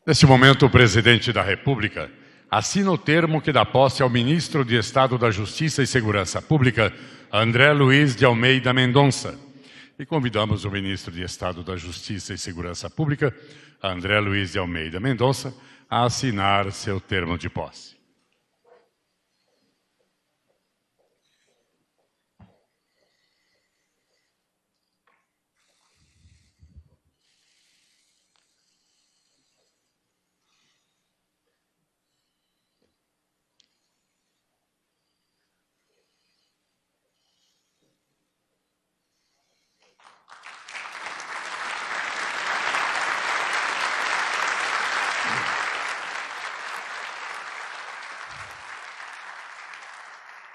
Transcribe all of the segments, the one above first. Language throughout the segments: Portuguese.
Neste momento, o Presidente da República assina o termo que dá posse ao Ministro de Estado da Justiça e Segurança Pública, André Luiz de Almeida Mendonça. E convidamos o Ministro de Estado da Justiça e Segurança Pública, André Luiz de Almeida Mendonça, a assinar seu termo de posse.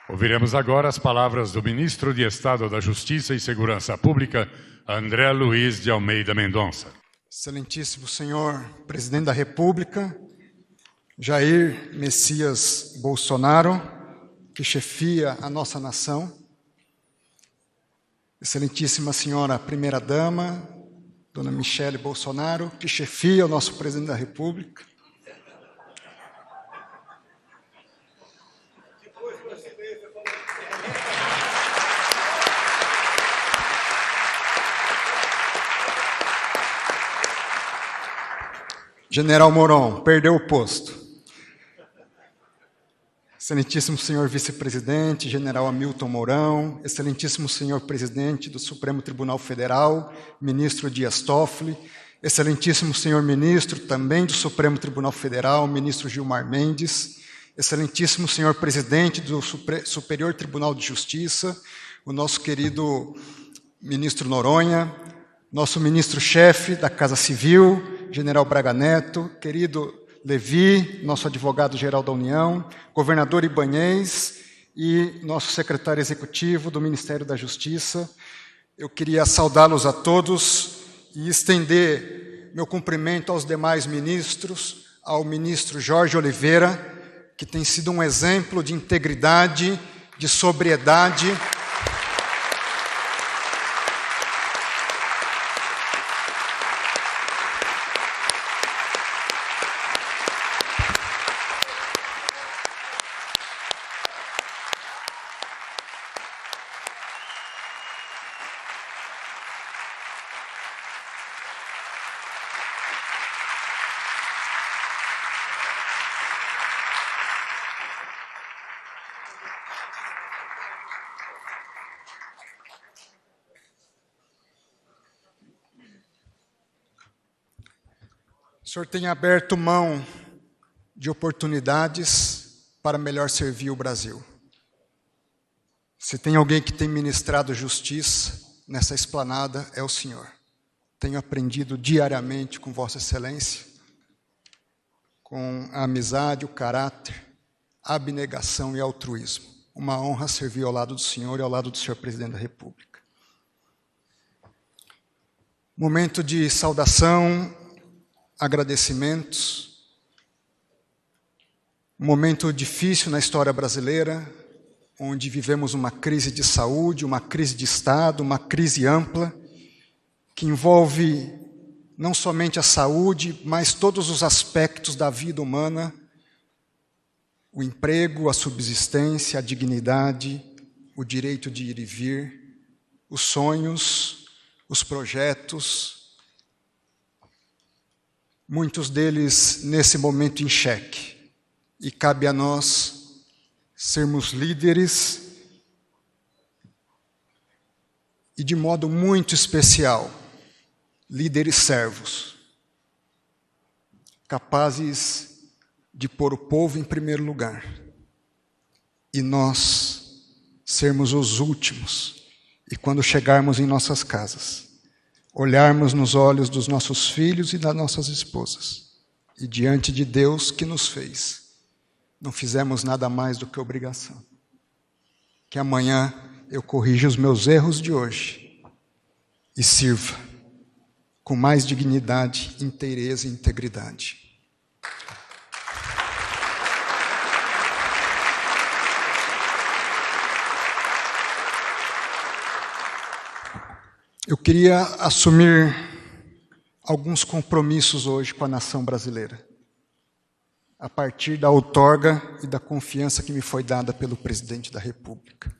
Ouviremos agora as palavras do Ministro de Estado da Justiça e Segurança Pública, André Luiz de Almeida Mendonça. Excelentíssimo senhor Presidente da República, Jair Messias Bolsonaro, que chefia a nossa nação, excelentíssima senhora Primeira-Dama, dona Michele Bolsonaro, que chefia o nosso Presidente da República, General Mourão, perdeu o posto. Excelentíssimo senhor vice-presidente, general Hamilton Mourão, excelentíssimo senhor presidente do Supremo Tribunal Federal, ministro Dias Toffoli, excelentíssimo senhor ministro também do Supremo Tribunal Federal, ministro Gilmar Mendes, excelentíssimo senhor presidente do Superior Tribunal de Justiça, o nosso querido ministro Noronha, nosso ministro-chefe da Casa Civil, general Braga Neto, querido Levi, nosso advogado-geral da União, governador Ibanez e nosso secretário executivo do Ministério da Justiça. Eu queria saudá-los a todos e estender meu cumprimento aos demais ministros, ao ministro Jorge Oliveira, que tem sido um exemplo de integridade, de sobriedade, o senhor tem aberto mão de oportunidades para melhor servir o Brasil. Se tem alguém que tem ministrado justiça nessa esplanada, é o senhor. Tenho aprendido diariamente com Vossa Excelência, com a amizade, o caráter, a abnegação e altruísmo. Uma honra servir ao lado do senhor e ao lado do senhor Presidente da República. Momento de saudação, agradecimentos, um momento difícil na história brasileira, onde vivemos uma crise de saúde, uma crise de Estado, uma crise ampla, que envolve não somente a saúde, mas todos os aspectos da vida humana, o emprego, a subsistência, a dignidade, o direito de ir e vir, os sonhos, os projetos, muitos deles nesse momento em xeque. E cabe a nós sermos líderes e, de modo muito especial, líderes servos, capazes de pôr o povo em primeiro lugar e nós sermos os últimos. E quando chegarmos em nossas casas, olharmos nos olhos dos nossos filhos e das nossas esposas, e diante de Deus que nos fez, não fizemos nada mais do que obrigação. Que amanhã eu corrija os meus erros de hoje e sirva com mais dignidade, inteireza e integridade. Eu queria assumir alguns compromissos hoje com a nação brasileira, a partir da outorga e da confiança que me foi dada pelo presidente da República.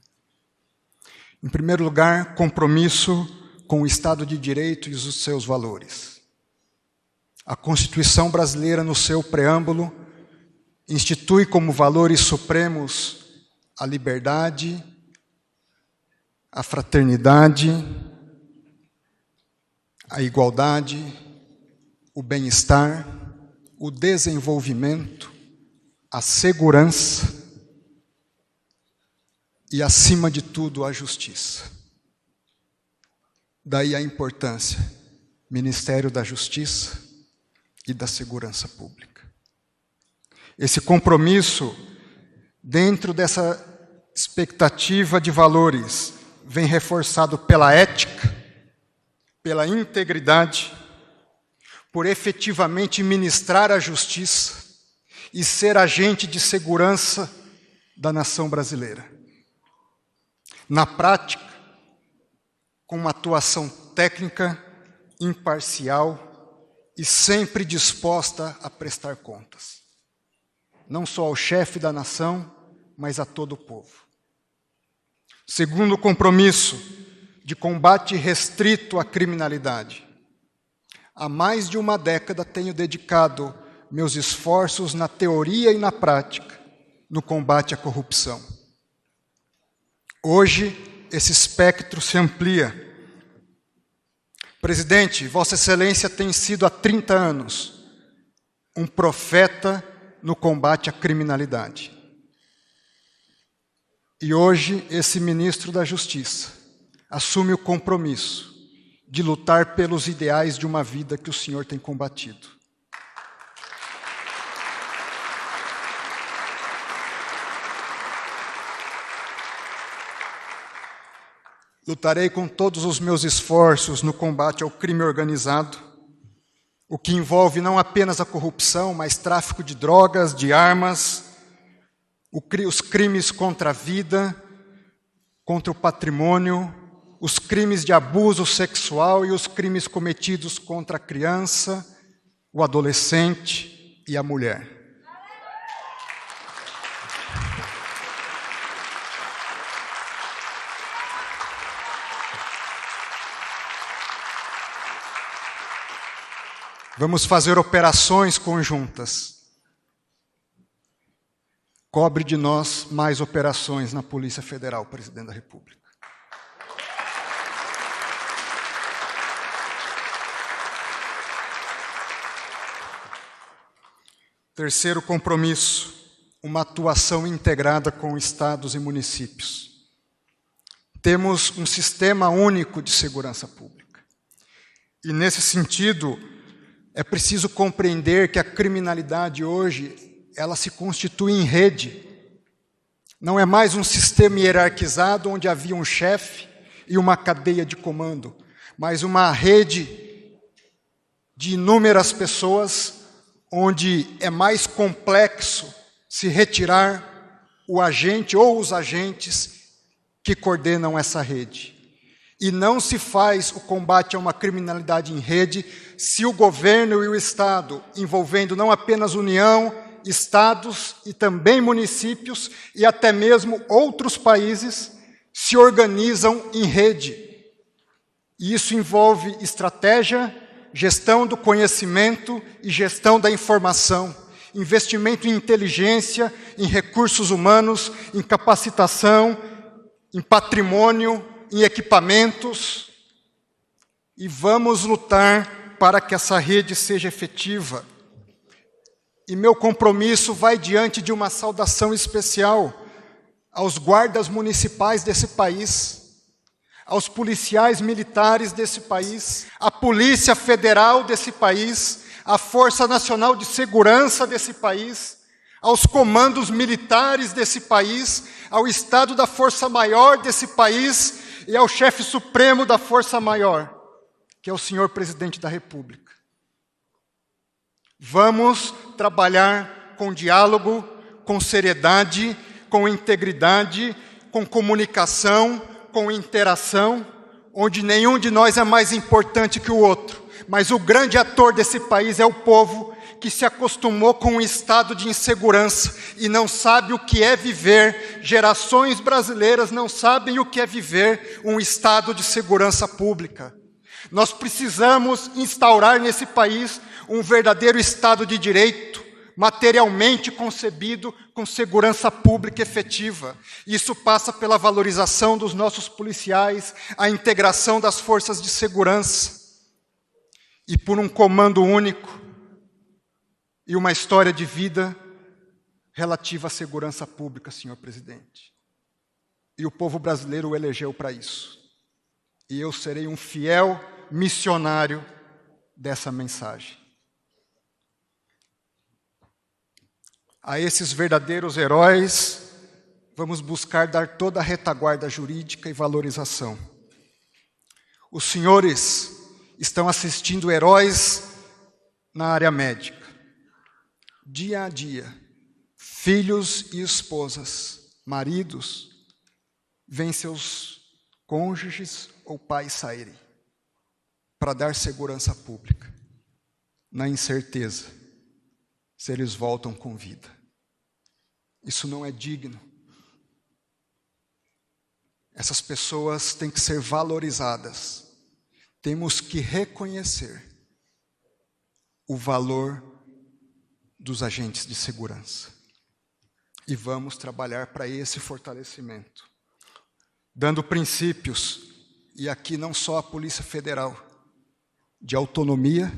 Em primeiro lugar, compromisso com o Estado de Direito e os seus valores. A Constituição brasileira, no seu preâmbulo, institui como valores supremos a liberdade, a fraternidade, a igualdade, o bem-estar, o desenvolvimento, a segurança e, acima de tudo, a justiça. Daí a importância, Ministério da Justiça e da Segurança Pública. Esse compromisso, dentro dessa expectativa de valores, vem reforçado pela ética, pela integridade, por efetivamente ministrar a justiça e ser agente de segurança da nação brasileira. Na prática, com uma atuação técnica, imparcial e sempre disposta a prestar contas. Não só ao chefe da nação, mas a todo o povo. Segundo compromisso, de combate restrito à criminalidade. Há mais de uma década tenho dedicado meus esforços na teoria e na prática no combate à corrupção. Hoje, esse espectro se amplia. Presidente, Vossa Excelência tem sido há 30 anos um profeta no combate à criminalidade. E hoje, esse ministro da Justiça assume o compromisso de lutar pelos ideais de uma vida que o senhor tem combatido. Lutarei com todos os meus esforços no combate ao crime organizado, o que envolve não apenas a corrupção, mas tráfico de drogas, de armas, os crimes contra a vida, contra o patrimônio, os crimes de abuso sexual e os crimes cometidos contra a criança, o adolescente e a mulher. Vamos fazer operações conjuntas. Cobre de nós mais operações na Polícia Federal, Presidente da República. Terceiro compromisso, uma atuação integrada com estados e municípios. Temos um sistema único de segurança pública. E, nesse sentido, é preciso compreender que a criminalidade hoje, ela se constitui em rede. Não é mais um sistema hierarquizado onde havia um chefe e uma cadeia de comando, mas uma rede de inúmeras pessoas onde é mais complexo se retirar o agente ou os agentes que coordenam essa rede. E não se faz o combate a uma criminalidade em rede se o governo e o Estado, envolvendo não apenas União, Estados e também municípios e até mesmo outros países, se organizam em rede. E isso envolve estratégia, gestão do conhecimento e gestão da informação, investimento em inteligência, em recursos humanos, em capacitação, em patrimônio, em equipamentos, e vamos lutar para que essa rede seja efetiva. E meu compromisso vai diante de uma saudação especial aos guardas municipais desse país, aos policiais militares desse país, à Polícia Federal desse país, à Força Nacional de Segurança desse país, aos comandos militares desse país, ao Estado da Força Maior desse país e ao chefe supremo da Força Maior, que é o senhor Presidente da República. Vamos trabalhar com diálogo, com seriedade, com integridade, com comunicação, com interação, onde nenhum de nós é mais importante que o outro, mas o grande ator desse país é o povo que se acostumou com um estado de insegurança e não sabe o que é viver. Gerações brasileiras não sabem o que é viver um estado de segurança pública. Nós precisamos instaurar nesse país um verdadeiro Estado de Direito, materialmente concebido com segurança pública efetiva. Isso passa pela valorização dos nossos policiais, a integração das forças de segurança e por um comando único e uma história de vida relativa à segurança pública, senhor presidente. E o povo brasileiro o elegeu para isso. E eu serei um fiel missionário dessa mensagem. A esses verdadeiros heróis, vamos buscar dar toda a retaguarda jurídica e valorização. Os senhores estão assistindo heróis na área médica. Dia a dia, filhos e esposas, maridos, veem seus cônjuges ou pais saírem para dar segurança pública, na incerteza se eles voltam com vida. Isso não é digno. Essas pessoas têm que ser valorizadas. Temos que reconhecer o valor dos agentes de segurança. E vamos trabalhar para esse fortalecimento, dando princípios, e aqui não só a Polícia Federal, de autonomia,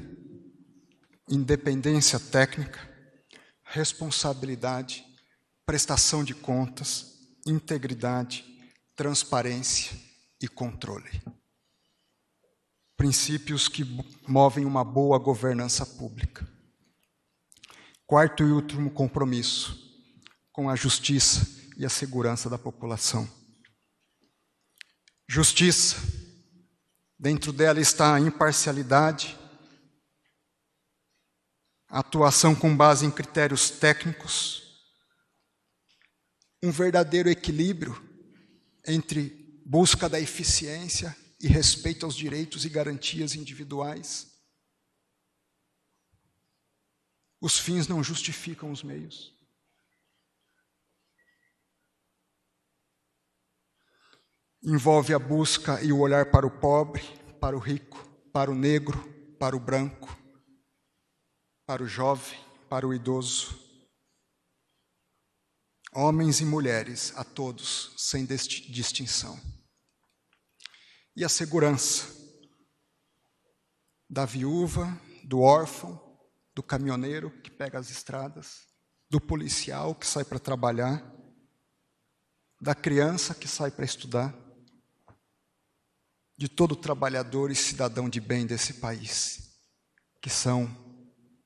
independência técnica, responsabilidade, prestação de contas, integridade, transparência e controle. Princípios que movem uma boa governança pública. Quarto e último compromisso, com a justiça e a segurança da população. Justiça, dentro dela está a imparcialidade, a atuação com base em critérios técnicos, um verdadeiro equilíbrio entre busca da eficiência e respeito aos direitos e garantias individuais. Os fins não justificam os meios. Envolve a busca e o olhar para o pobre, para o rico, para o negro, para o branco, para o jovem, para o idoso. Homens e mulheres, a todos, sem distinção. E a segurança da viúva, do órfão, do caminhoneiro que pega as estradas, do policial que sai para trabalhar, da criança que sai para estudar, de todo trabalhador e cidadão de bem desse país, que são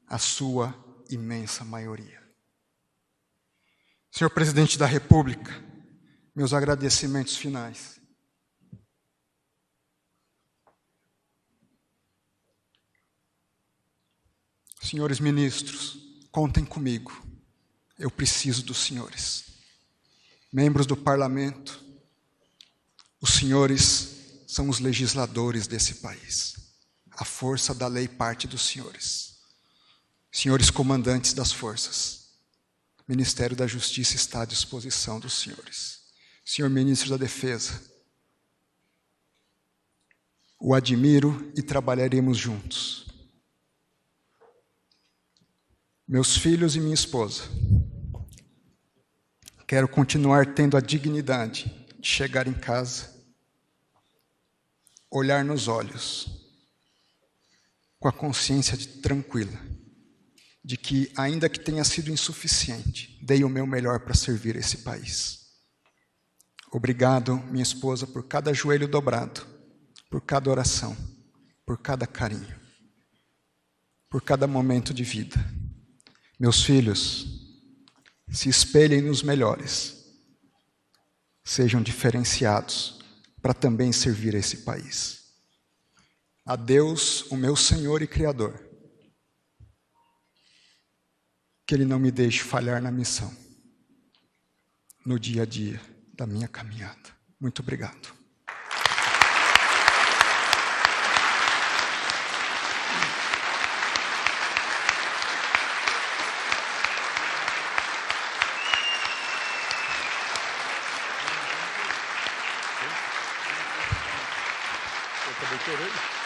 a sua imensa maioria. Senhor Presidente da República, meus agradecimentos finais. Senhores ministros, contem comigo, eu preciso dos senhores. Membros do parlamento, os senhores são os legisladores desse país. A força da lei parte dos senhores. Senhores comandantes das forças, o Ministério da Justiça está à disposição dos senhores. Senhor Ministro da Defesa, o admiro e trabalharemos juntos. Meus filhos e minha esposa, quero continuar tendo a dignidade de chegar em casa, olhar nos olhos, com a consciência tranquila, de que, ainda que tenha sido insuficiente, dei o meu melhor para servir esse país. Obrigado, minha esposa, por cada joelho dobrado, por cada oração, por cada carinho, por cada momento de vida. Meus filhos, se espelhem nos melhores, sejam diferenciados para também servir esse país. A Deus, o meu Senhor e Criador, que Ele não me deixe falhar na missão, no dia a dia da minha caminhada. Muito obrigado. Também chorei.